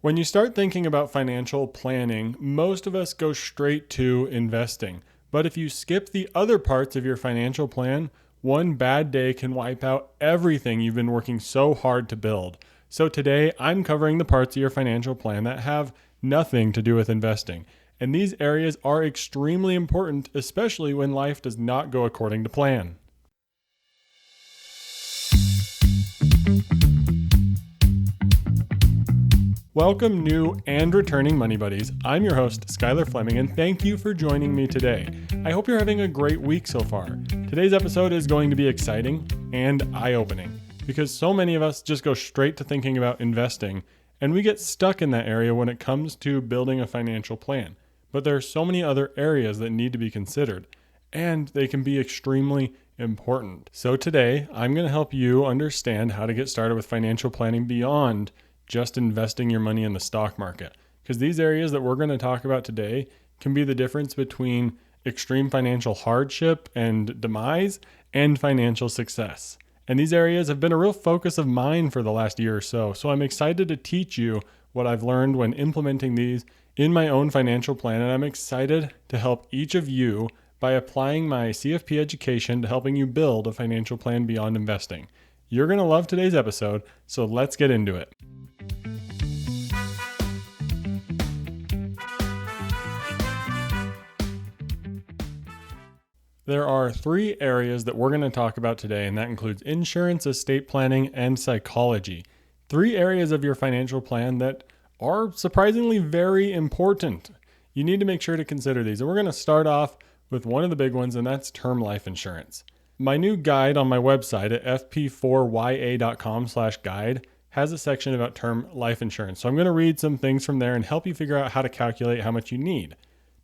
When you start thinking about financial planning, most of us go straight to investing. But if you skip the other parts of your financial plan, one bad day can wipe out everything you've been working so hard to build. So today, I'm covering the parts of your financial plan that have nothing to do with investing. And these areas are extremely important, especially when life does not go according to plan. Welcome, new and returning Money Buddies. I'm your host, Skylar Fleming, and thank you for joining me today. I hope you're having a great week so far. Today's episode is going to be exciting and eye-opening because so many of us just go straight to thinking about investing, and we get stuck in that area when it comes to building a financial plan. But there are so many other areas that need to be considered, and they can be extremely important. So today, I'm going to help you understand how to get started with financial planning beyond just investing your money in the stock market. Because these areas that we're going to talk about today can be the difference between extreme financial hardship and demise and financial success. And these areas have been a real focus of mine for the last year or so. So I'm excited to teach you what I've learned when implementing these in my own financial plan. And I'm excited to help each of you by applying my CFP education to helping you build a financial plan beyond investing. You're going to love today's episode, so let's get into it. There are three areas that we're going to talk about today, and that includes insurance, estate planning, and psychology. Three areas of your financial plan that are surprisingly very important. You need to make sure to consider these. And we're going to start off with one of the big ones, and that's term life insurance. My new guide on my website at fp4ya.com/guide has a section about term life insurance. So I'm going to read some things from there and help you figure out how to calculate how much you need.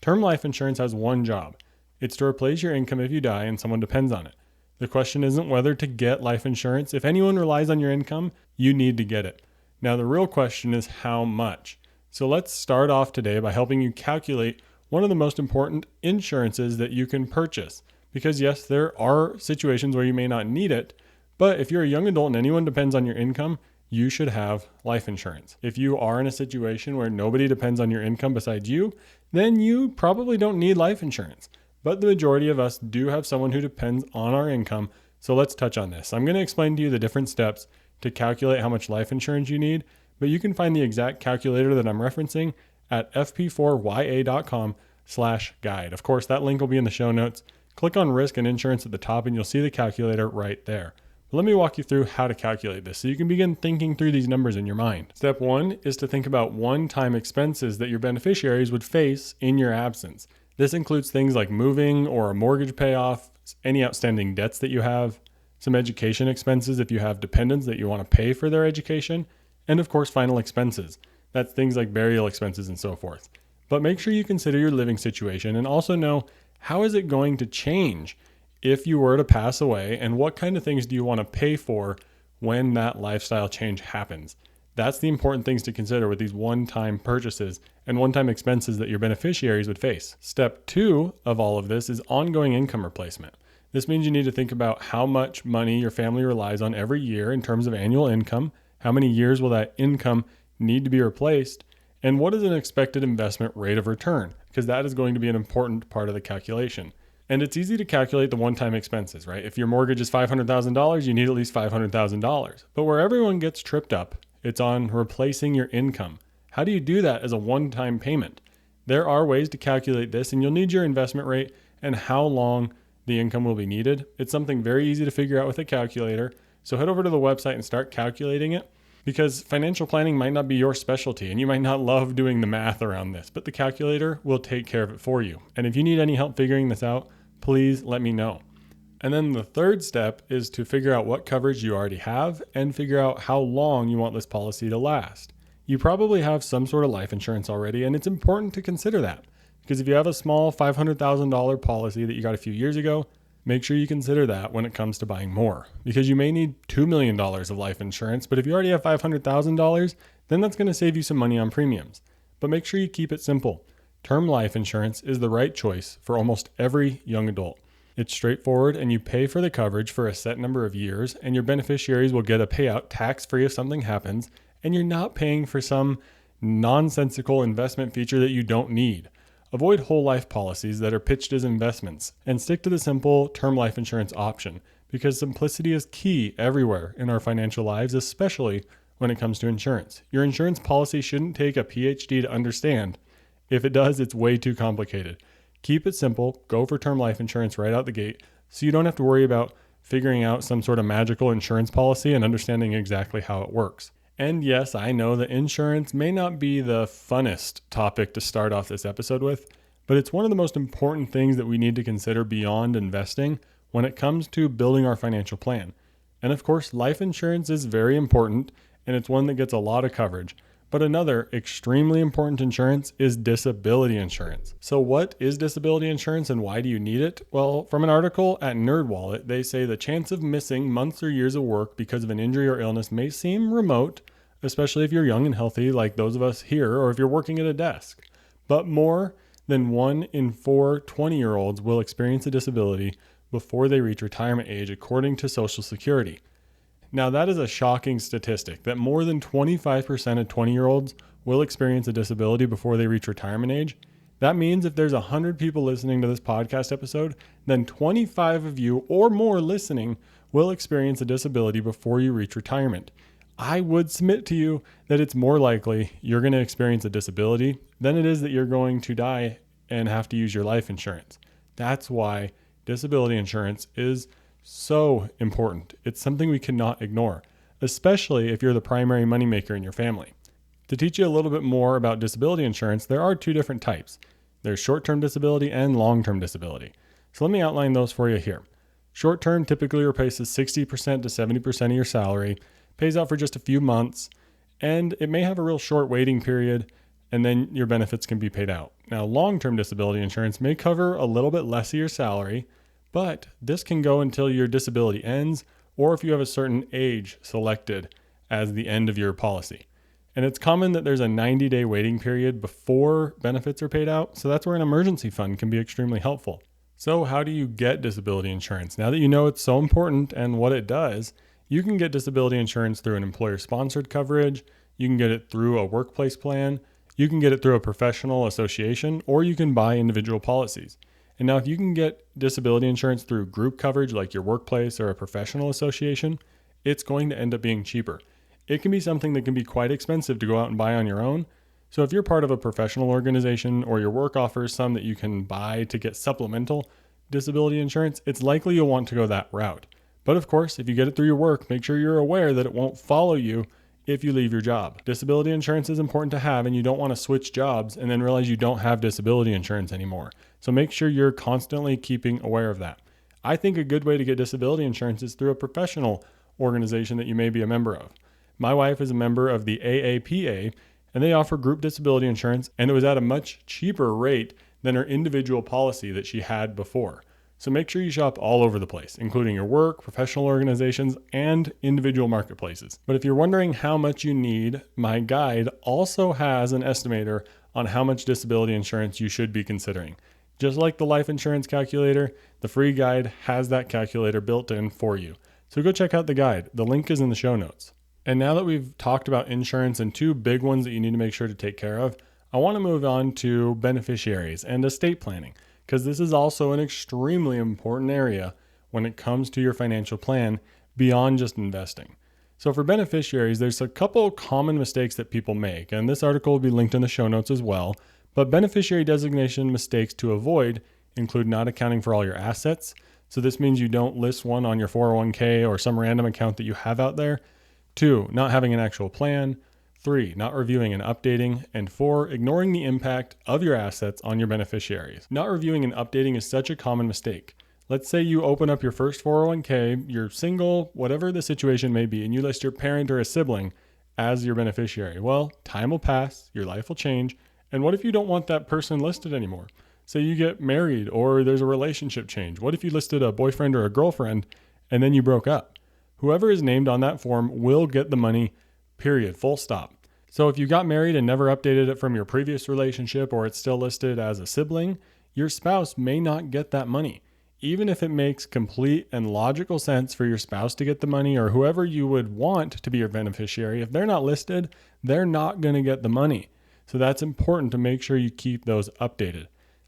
Term life insurance has one job. It's to replace your income if you die and someone depends on it. The question isn't whether to get life insurance. If anyone relies on your income, you need to get it. Now, the real question is how much. So let's start off today by helping you calculate one of the most important insurances that you can purchase. Because yes, there are situations where you may not need it, but if you're a young adult and anyone depends on your income, you should have life insurance. If you are in a situation where nobody depends on your income besides you, then you probably don't need life insurance. But the majority of us do have someone who depends on our income, so let's touch on this. I'm going to explain to you the different steps to calculate how much life insurance you need, but you can find the exact calculator that I'm referencing at fp4ya.com/guide. Of course, that link will be in the show notes. Click on risk and insurance at the top and you'll see the calculator right there. But let me walk you through how to calculate this so you can begin thinking through these numbers in your mind. Step one is to think about one-time expenses that your beneficiaries would face in your absence. This includes things like moving or a mortgage payoff, any outstanding debts that you have, some education expenses if you have dependents that you want to pay for their education, and of course, final expenses. That's things like burial expenses and so forth. But make sure you consider your living situation and also know how is it going to change if you were to pass away and what kind of things do you want to pay for when that lifestyle change happens. That's the important things to consider with these one-time purchases and one-time expenses that your beneficiaries would face. Step two of all of this is ongoing income replacement. This means you need to think about how much money your family relies on every year in terms of annual income, how many years will that income need to be replaced, and what is an expected investment rate of return, because that is going to be an important part of the calculation. And it's easy to calculate the one-time expenses, right? If your mortgage is $500,000, you need at least $500,000. But where everyone gets tripped up, it's on replacing your income. How do you do that as a one-time payment? There are ways to calculate this, and you'll need your investment rate and how long the income will be needed. It's something very easy to figure out with a calculator. So head over to the website and start calculating it, because financial planning might not be your specialty and you might not love doing the math around this, but the calculator will take care of it for you. And if you need any help figuring this out, please let me know. And then the third step is to figure out what coverage you already have and figure out how long you want this policy to last. You probably have some sort of life insurance already, and it's important to consider that. Because if you have a small $500,000 policy that you got a few years ago, make sure you consider that when it comes to buying more. Because you may need $2 million of life insurance, but if you already have $500,000, then that's going to save you some money on premiums. But make sure you keep it simple. Term life insurance is the right choice for almost every young adult. It's straightforward, and you pay for the coverage for a set number of years, and your beneficiaries will get a payout tax-free if something happens, and you're not paying for some nonsensical investment feature that you don't need. Avoid whole life policies that are pitched as investments and stick to the simple term life insurance option because simplicity is key everywhere in our financial lives, especially when it comes to insurance. Your insurance policy shouldn't take a PhD to understand. If it does, it's way too complicated. Keep it simple, go for term life insurance right out the gate so you don't have to worry about figuring out some sort of magical insurance policy and understanding exactly how it works. And yes, I know that insurance may not be the funnest topic to start off this episode with, but it's one of the most important things that we need to consider beyond investing when it comes to building our financial plan. And of course, life insurance is very important, and it's one that gets a lot of coverage. But another extremely important insurance is disability insurance. So what is disability insurance and why do you need it? Well, from an article at NerdWallet, they say the chance of missing months or years of work because of an injury or illness may seem remote, especially if you're young and healthy like those of us here or if you're working at a desk. But more than 1 in 4 20-year-olds will experience a disability before they reach retirement age, according to Social Security. Now, that is a shocking statistic that more than 25% of 20-year-olds will experience a disability before they reach retirement age. That means if there's 100 people listening to this podcast episode, then 25 of you or more listening will experience a disability before you reach retirement. I would submit to you that it's more likely you're going to experience a disability than it is that you're going to die and have to use your life insurance. That's why disability insurance is so important. It's something we cannot ignore, especially if you're the primary moneymaker in your family. To teach you a little bit more about disability insurance, there are 2 different types. There's short-term disability and long-term disability. So let me outline those for you here. Short-term typically replaces 60% to 70% of your salary, pays out for just a few months, and it may have a real short waiting period, and then your benefits can be paid out. Now, long-term disability insurance may cover a little bit less of your salary, but this can go until your disability ends or if you have a certain age selected as the end of your policy. And it's common that there's a 90-day waiting period before benefits are paid out, so that's where an emergency fund can be extremely helpful. So how do you get disability insurance? Now that you know it's so important and what it does, you can get disability insurance through an employer-sponsored coverage, you can get it through a workplace plan, you can get it through a professional association, or you can buy individual policies. And now if you can get disability insurance through group coverage like your workplace or a professional association, it's going to end up being cheaper. It can be something that can be quite expensive to go out and buy on your own. So if you're part of a professional organization or your work offers some that you can buy to get supplemental disability insurance, it's likely you'll want to go that route. But of course, if you get it through your work, make sure you're aware that it won't follow you if you leave your job. Disability insurance is important to have, and you don't want to switch jobs and then realize you don't have disability insurance anymore. So make sure you're constantly keeping aware of that. I think a good way to get disability insurance is through a professional organization that you may be a member of. My wife is a member of the AAPA, and they offer group disability insurance, and it was at a much cheaper rate than her individual policy that she had before. So make sure you shop all over the place, including your work, professional organizations, and individual marketplaces. But if you're wondering how much you need, my guide also has an estimator on how much disability insurance you should be considering. Just like the life insurance calculator, the free guide has that calculator built in for you. So go check out the guide. The link is in the show notes. And now that we've talked about insurance and 2 big ones that you need to make sure to take care of, I want to move on to beneficiaries and estate planning, because this is also an extremely important area when it comes to your financial plan beyond just investing. So for beneficiaries, there's a couple common mistakes that people make, and this article will be linked in the show notes as well. But beneficiary designation mistakes to avoid include not accounting for all your assets. So this means you don't list one on your 401k or some random account that you have out there. 2, not having an actual plan. 3, not reviewing and updating. And 4, ignoring the impact of your assets on your beneficiaries. Not reviewing and updating is such a common mistake. Let's say you open up your first 401k, you're single, whatever the situation may be, and you list your parent or a sibling as your beneficiary. Well, time will pass, your life will change, and what if you don't want that person listed anymore? Say you get married or there's a relationship change. What if you listed a boyfriend or a girlfriend and then you broke up? Whoever is named on that form will get the money, period, full stop. So if you got married and never updated it from your previous relationship, or it's still listed as a sibling, your spouse may not get that money. Even if it makes complete and logical sense for your spouse to get the money, or whoever you would want to be your beneficiary, if they're not listed, they're not going to get the money. So that's important to make sure you keep those updated.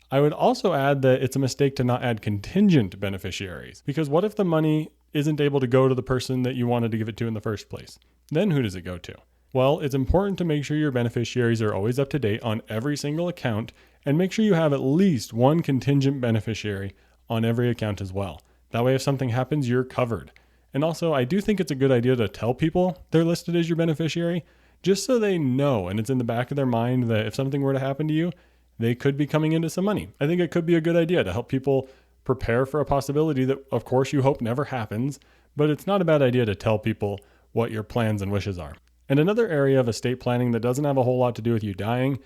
I would also add that it's a mistake to not add contingent beneficiaries, because what if the money isn't able to go to the person that you wanted to give it to in the first place? Then who does it go to? Well, it's important to make sure your beneficiaries are always up to date on every single account, and make sure you have at least one contingent beneficiary on every account as well. That way, if something happens, you're covered. And also, I do think it's a good idea to tell people they're listed as your beneficiary, just so they know and it's in the back of their mind that if something were to happen to you, they could be coming into some money. I think it could be a good idea to help people prepare for a possibility that, of course, you hope never happens, but it's not a bad idea to tell people what your plans and wishes are. And another area of estate planning that doesn't have a whole lot to do with you dying,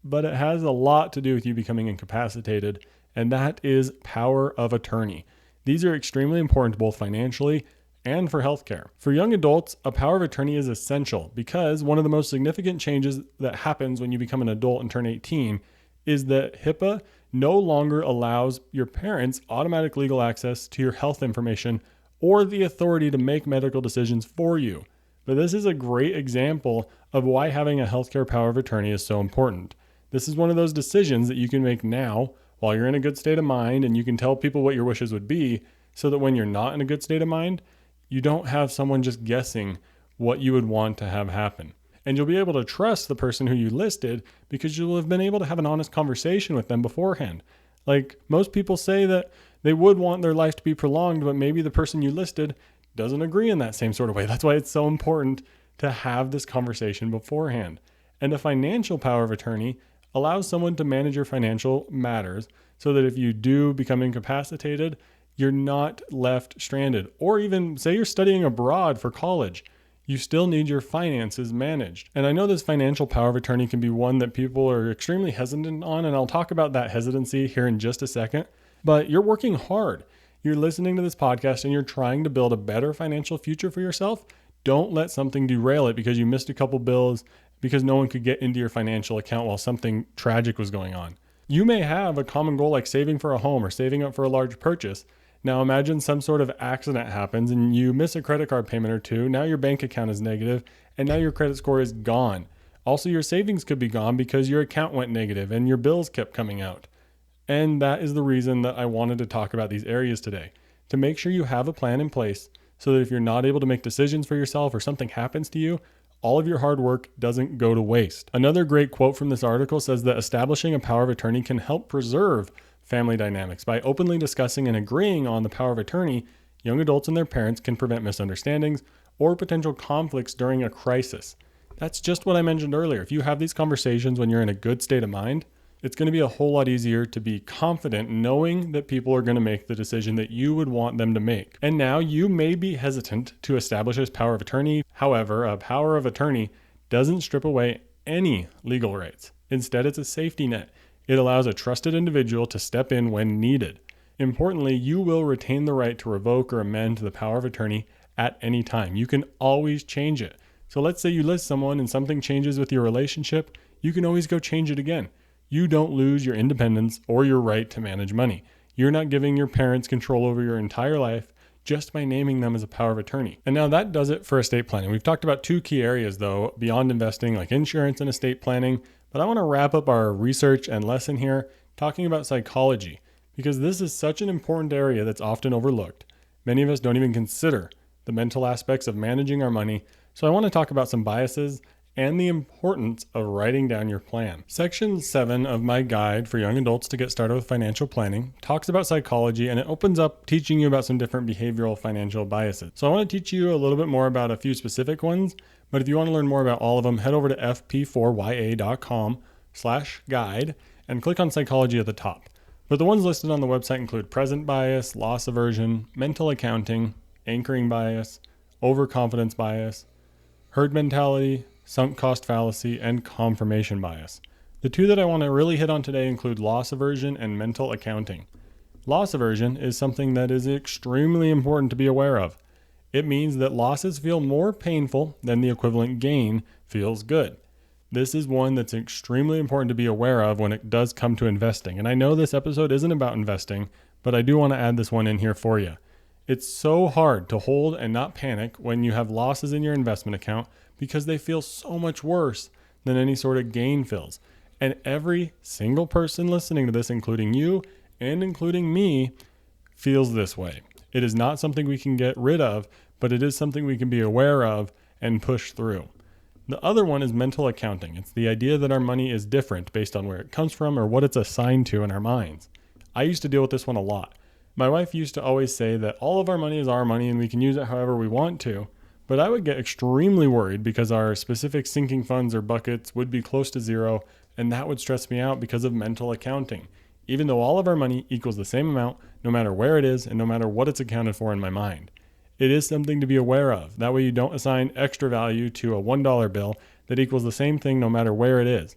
but it has a lot to do with you becoming incapacitated, and that is power of attorney. These are extremely important both financially and for healthcare. For young adults, a power of attorney is essential because one of the most significant changes that happens when you become an adult and turn 18 is that HIPAA no longer allows your parents automatic legal access to your health information or the authority to make medical decisions for you. But this is a great example of why having a healthcare power of attorney is so important. This is one of those decisions that you can make now while you're in a good state of mind, and you can tell people what your wishes would be so that when you're not in a good state of mind, you don't have someone just guessing what you would want to have happen. And you'll be able to trust the person who you listed because you'll have been able to have an honest conversation with them beforehand. Like most people say that they would want their life to be prolonged, but maybe the person you listed doesn't agree in that same sort of way. That's why it's so important to have this conversation beforehand. And a financial power of attorney allows someone to manage your financial matters so that if you do become incapacitated, you're not left stranded. Or even say you're studying abroad for college, you still need your finances managed. And I know this financial power of attorney can be one that people are extremely hesitant on, and I'll talk about that hesitancy here in just a second. But you're working hard. You're listening to this podcast and you're trying to build a better financial future for yourself. Don't let something derail it because you missed a couple bills, because no one could get into your financial account while something tragic was going on. You may have a common goal like saving for a home or saving up for a large purchase. Now imagine some sort of accident happens and you miss a credit card payment or two. Now your bank account is negative and now your credit score is gone. Also, your savings could be gone because your account went negative and your bills kept coming out. And that is the reason that I wanted to talk about these areas today, to make sure you have a plan in place so that if you're not able to make decisions for yourself or something happens to you, all of your hard work doesn't go to waste. Another great quote from this article says that establishing a power of attorney can help preserve family dynamics. By openly discussing and agreeing on the power of attorney, young adults and their parents can prevent misunderstandings or potential conflicts during a crisis. That's just what I mentioned earlier. If you have these conversations when you're in a good state of mind, it's going to be a whole lot easier to be confident knowing that people are going to make the decision that you would want them to make. And now you may be hesitant to establish this power of attorney. However, a power of attorney doesn't strip away any legal rights. Instead, it's a safety net. It allows a trusted individual to step in when needed. Importantly, you will retain the right to revoke or amend the power of attorney at any time. You can always change it. So let's say you list someone and something changes with your relationship, you can always go change it again. You don't lose your independence or your right to manage money. You're not giving your parents control over your entire life just by naming them as a power of attorney. And now that does it for estate planning. We've talked about two key areas though, beyond investing, like insurance and estate planning. But I want to wrap up our research and lesson here talking about psychology, because this is such an important area that's often overlooked. Many of us don't even consider the mental aspects of managing our money. So I want to talk about some biases and the importance of writing down your plan. Section 7 of my guide for young adults to get started with financial planning talks about psychology, and it opens up teaching you about some different behavioral financial biases. So I want to teach you a little bit more about a few specific ones, but if you want to learn more about all of them, head over to fp4ya.com/guide and click on psychology at the top. But the ones listed on the website include present bias, loss aversion, mental accounting, anchoring bias, overconfidence bias, herd mentality, sunk cost fallacy, and confirmation bias. The two that I want to really hit on today include loss aversion and mental accounting. Loss aversion is something that is extremely important to be aware of. It means that losses feel more painful than the equivalent gain feels good. This is one that's extremely important to be aware of when it does come to investing. And I know this episode isn't about investing, but I do want to add this one in here for you. It's so hard to hold and not panic when you have losses in your investment account because they feel so much worse than any sort of gain fills. And every single person listening to this, including you and including me, feels this way. It is not something we can get rid of, but it is something we can be aware of and push through. The other one is mental accounting. It's the idea that our money is different based on where it comes from or what it's assigned to in our minds. I used to deal with this one a lot. My wife used to always say that all of our money is our money and we can use it however we want to, but I would get extremely worried because our specific sinking funds or buckets would be close to zero, and that would stress me out because of mental accounting. Even though all of our money equals the same amount, no matter where it is and no matter what it's accounted for in my mind. It is something to be aware of. That way you don't assign extra value to a $1 bill that equals the same thing no matter where it is.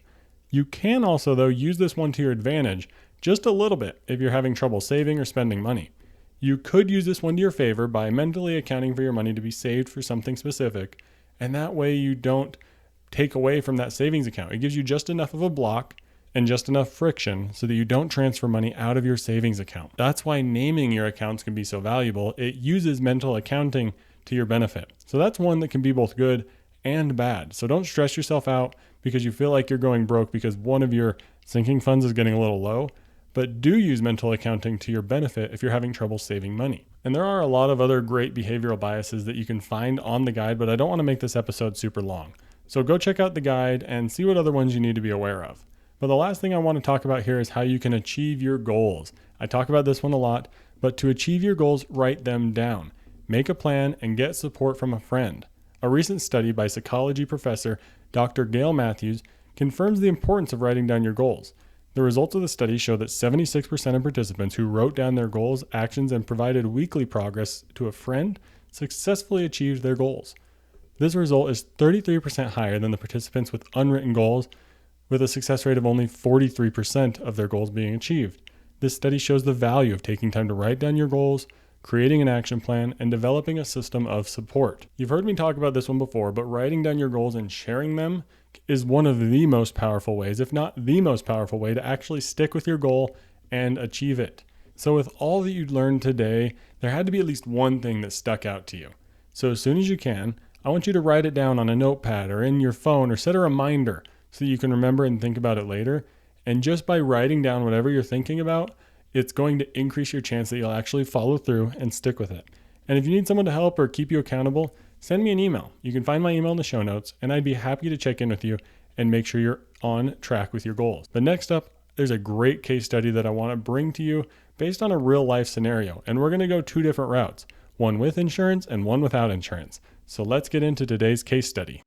You can also, though, use this one to your advantage just a little bit if you're having trouble saving or spending money. You could use this one to your favor by mentally accounting for your money to be saved for something specific, and that way you don't take away from that savings account. It gives you just enough of a block and just enough friction so that you don't transfer money out of your savings account. That's why naming your accounts can be so valuable. It uses mental accounting to your benefit. So that's one that can be both good and bad. So don't stress yourself out because you feel like you're going broke because one of your sinking funds is getting a little low, but do use mental accounting to your benefit if you're having trouble saving money. And there are a lot of other great behavioral biases that you can find on the guide, but I don't want to make this episode super long. So go check out the guide and see what other ones you need to be aware of. But the last thing I want to talk about here is how you can achieve your goals. I talk about this one a lot, but to achieve your goals, write them down. Make a plan and get support from a friend. A recent study by psychology professor Dr. Gail Matthews confirms the importance of writing down your goals. The results of the study show that 76% of participants who wrote down their goals, actions, and provided weekly progress to a friend successfully achieved their goals. This result is 33% higher than the participants with unwritten goals, with a success rate of only 43% of their goals being achieved. This study shows the value of taking time to write down your goals, creating an action plan, and developing a system of support. You've heard me talk about this one before, but writing down your goals and sharing them is one of the most powerful ways, if not the most powerful way, to actually stick with your goal and achieve it. So with all that you learned today, there had to be at least one thing that stuck out to you. So as soon as you can, I want you to write it down on a notepad or in your phone or set a reminder so that you can remember and think about it later. And just by writing down whatever you're thinking about, it's going to increase your chance that you'll actually follow through and stick with it. And if you need someone to help or keep you accountable, send me an email. You can find my email in the show notes, and I'd be happy to check in with you and make sure you're on track with your goals. But next up, there's a great case study that I want to bring to you based on a real life scenario. And we're going to go two different routes, one with insurance and one without insurance. So let's get into today's case study.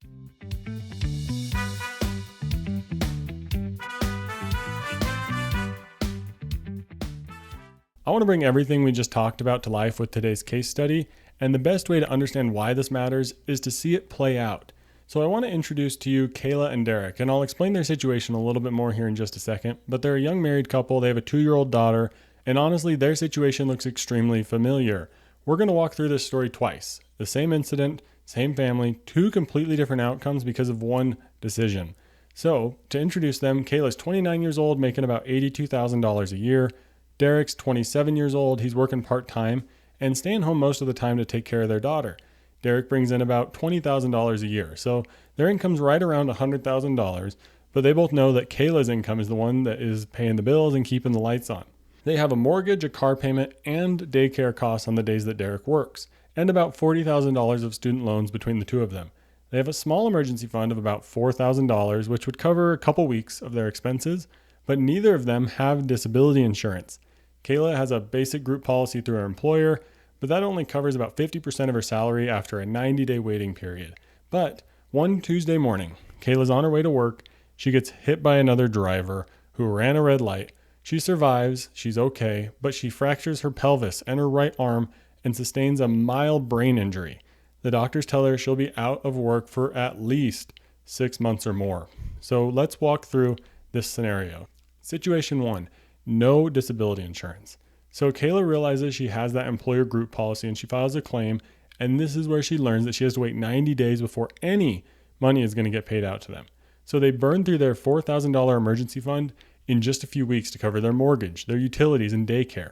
I want to bring everything we just talked about to life with today's case study, and the best way to understand why this matters is to see it play out. So I want to introduce to you Kayla and Derek, and I'll explain their situation a little bit more here in just a second, but they're a young married couple, they have a 2-year-old daughter, and honestly, their situation looks extremely familiar. We're going to walk through this story twice. The same incident, same family, two completely different outcomes because of one decision. So, to introduce them, Kayla's 29 years old, making about $82,000 a year. Derek's 27 years old, he's working part-time and staying home most of the time to take care of their daughter. Derek brings in about $20,000 a year, so their income's right around $100,000, but they both know that Kayla's income is the one that is paying the bills and keeping the lights on. They have a mortgage, a car payment, and daycare costs on the days that Derek works, and about $40,000 of student loans between the two of them. They have a small emergency fund of about $4,000, which would cover a couple weeks of their expenses, but neither of them have disability insurance. Kayla has a basic group policy through her employer, but that only covers about 50% of her salary after a 90-day waiting period. But one Tuesday morning, Kayla's on her way to work. She gets hit by another driver who ran a red light. She survives, she's okay, but she fractures her pelvis and her right arm and sustains a mild brain injury. The doctors tell her she'll be out of work for at least 6 months or more. So let's walk through this scenario. Situation 1. No disability insurance. So Kayla realizes she has that employer group policy and she files a claim, and this is where she learns that she has to wait 90 days before any money is going to get paid out to them. So they burn through their $4,000 emergency fund in just a few weeks to cover their mortgage, their utilities, and daycare.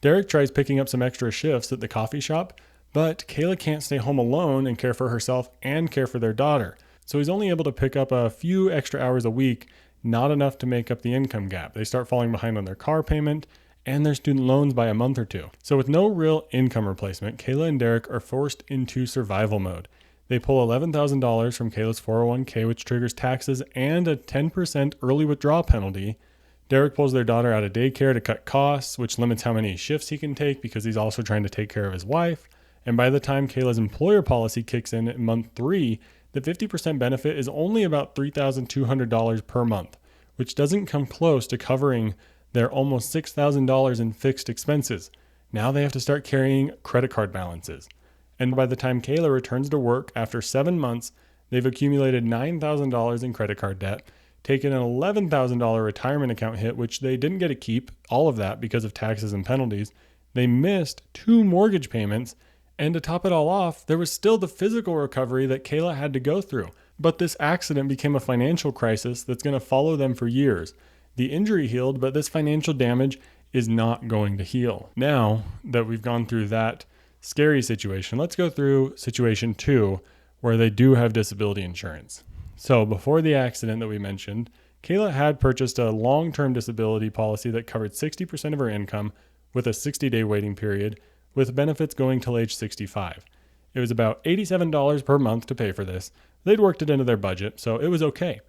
Derek tries picking up some extra shifts at the coffee shop, but Kayla can't stay home alone and care for herself and care for their daughter. So he's only able to pick up a few extra hours a week, not enough to make up the income gap. They start falling behind on their car payment and their student loans by a month or two. So with no real income replacement, Kayla and Derek are forced into survival mode. They pull $11,000 from Kayla's 401k, which triggers taxes and a 10% early withdrawal penalty. Derek pulls their daughter out of daycare to cut costs, which limits how many shifts he can take because he's also trying to take care of his wife. And by the time Kayla's employer policy kicks in month 3, the 50% benefit is only about $3,200 per month, which doesn't come close to covering their almost $6,000 in fixed expenses. Now they have to start carrying credit card balances. And by the time Kayla returns to work after 7 months, they've accumulated $9,000 in credit card debt, taken an $11,000 retirement account hit, which they didn't get to keep, all of that because of taxes and penalties. They missed 2 mortgage payments, and to top it all off, there was still the physical recovery that Kayla had to go through. But this accident became a financial crisis that's going to follow them for years. The injury healed, but this financial damage is not going to heal. Now that we've gone through that scary situation, let's go through situation 2, where they do have disability insurance. So before the accident that we mentioned, Kayla had purchased a long-term disability policy that covered 60% of her income with a 60-day waiting period, with benefits going till age 65. It was about $87 per month to pay for this. They'd worked it into their budget, so it was okay.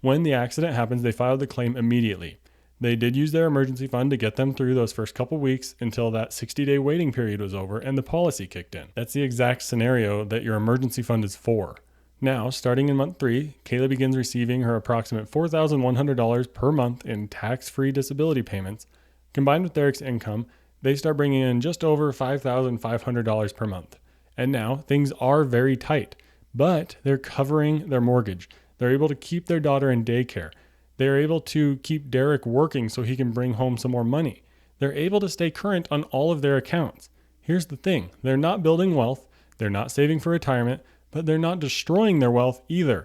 When the accident happens, they filed the claim immediately. They did use their emergency fund to get them through those first couple weeks until that 60-day waiting period was over and the policy kicked in. That's the exact scenario that your emergency fund is for. Now, starting in month 3, Kayla begins receiving her approximate $4,100 per month in tax-free disability payments. Combined with Derek's income, they start bringing in just over $5,500 per month. And now, things are very tight, but they're covering their mortgage. They're able to keep their daughter in daycare. They're able to keep Derek working so he can bring home some more money. They're able to stay current on all of their accounts. Here's the thing. They're not building wealth. They're not saving for retirement, but they're not destroying their wealth either.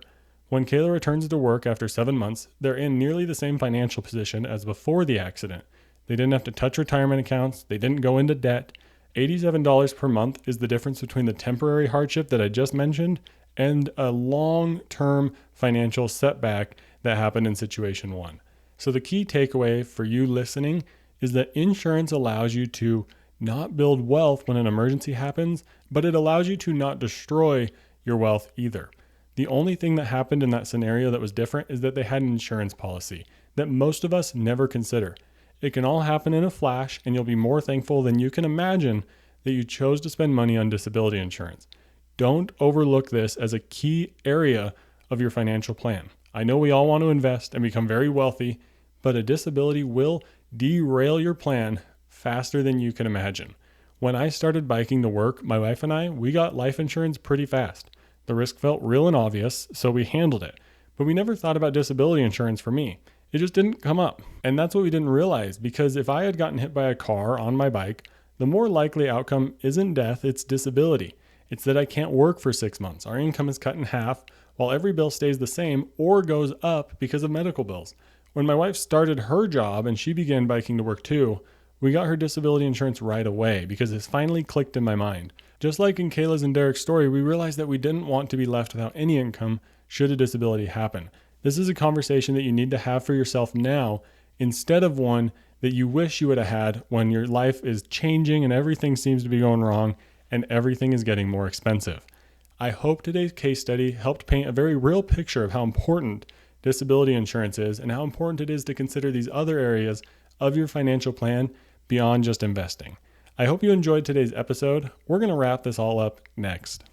When Kayla returns to work after 7 months, they're in nearly the same financial position as before the accident. They didn't have to touch retirement accounts. They didn't go into debt. $87 per month is the difference between the temporary hardship that I just mentioned and a long-term financial setback that happened in situation 1. So the key takeaway for you listening is that insurance allows you to not build wealth when an emergency happens, but it allows you to not destroy your wealth either. The only thing that happened in that scenario that was different is that they had an insurance policy that most of us never consider. It can all happen in a flash, and you'll be more thankful than you can imagine that you chose to spend money on disability insurance. Don't overlook this as a key area of your financial plan. I know we all want to invest and become very wealthy, but a disability will derail your plan faster than you can imagine. When I started biking to work, my wife and I, we got life insurance pretty fast. The risk felt real and obvious, so we handled it. But we never thought about disability insurance for me. It just didn't come up. And that's what we didn't realize, because if I had gotten hit by a car on my bike, the more likely outcome isn't death, it's disability. It's that I can't work for 6 months. Our income is cut in half, while every bill stays the same or goes up because of medical bills. When my wife started her job and she began biking to work too, we got her disability insurance right away because it's finally clicked in my mind. Just like in Kayla's and Derek's story, we realized that we didn't want to be left without any income should a disability happen. This is a conversation that you need to have for yourself now instead of one that you wish you would have had when your life is changing and everything seems to be going wrong and everything is getting more expensive. I hope today's case study helped paint a very real picture of how important disability insurance is and how important it is to consider these other areas of your financial plan beyond just investing. I hope you enjoyed today's episode. We're going to wrap this all up next.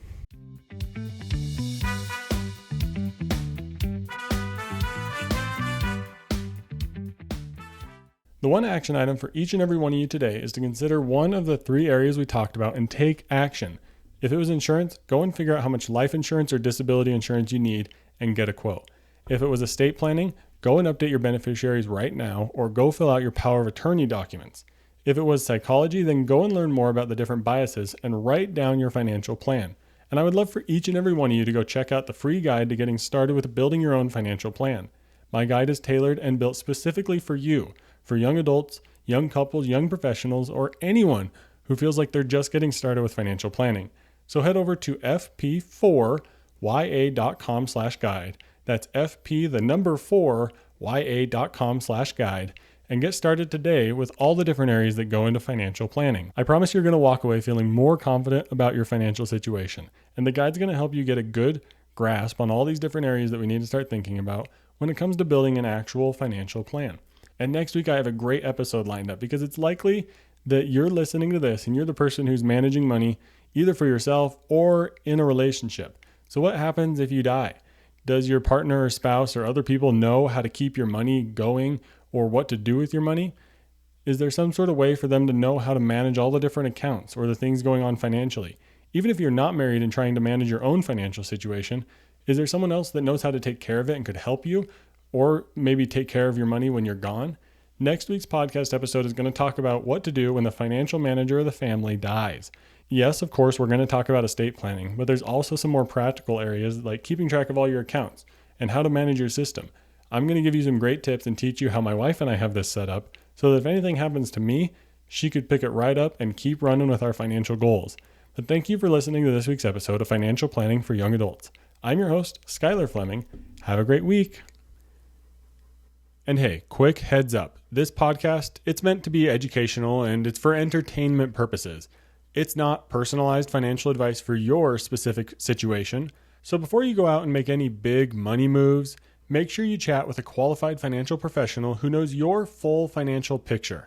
The one action item for each and every one of you today is to consider one of the 3 areas we talked about and take action. If it was insurance, go and figure out how much life insurance or disability insurance you need and get a quote. If it was estate planning, go and update your beneficiaries right now or go fill out your power of attorney documents. If it was psychology, then go and learn more about the different biases and write down your financial plan. And I would love for each and every one of you to go check out the free guide to getting started with building your own financial plan. My guide is tailored and built specifically for you, for young adults, young couples, young professionals, or anyone who feels like they're just getting started with financial planning. So head over to fp4 fp4ya.com/guide. That's fp4ya.com/guide. And get started today with all the different areas that go into financial planning. I promise you're going to walk away feeling more confident about your financial situation. And the guide's going to help you get a good grasp on all these different areas that we need to start thinking about when it comes to building an actual financial plan. And next week I have a great episode lined up because it's likely that you're listening to this and you're the person who's managing money either for yourself or in a relationship. So what happens if you die? Does your partner or spouse or other people know how to keep your money going or what to do with your money? Is there some sort of way for them to know how to manage all the different accounts or the things going on financially? Even if you're not married and trying to manage your own financial situation, is there someone else that knows how to take care of it and could help you or maybe take care of your money when you're gone? Next week's podcast episode is going to talk about what to do when the financial manager of the family dies. Yes, of course, we're going to talk about estate planning, but there's also some more practical areas like keeping track of all your accounts and how to manage your system. I'm going to give you some great tips and teach you how my wife and I have this set up so that if anything happens to me, she could pick it right up and keep running with our financial goals. But thank you for listening to this week's episode of Financial Planning for Young Adults. I'm your host, Skylar Fleming. Have a great week. And hey, quick heads up. This podcast, it's meant to be educational and it's for entertainment purposes. It's not personalized financial advice for your specific situation. So before you go out and make any big money moves, make sure you chat with a qualified financial professional who knows your full financial picture.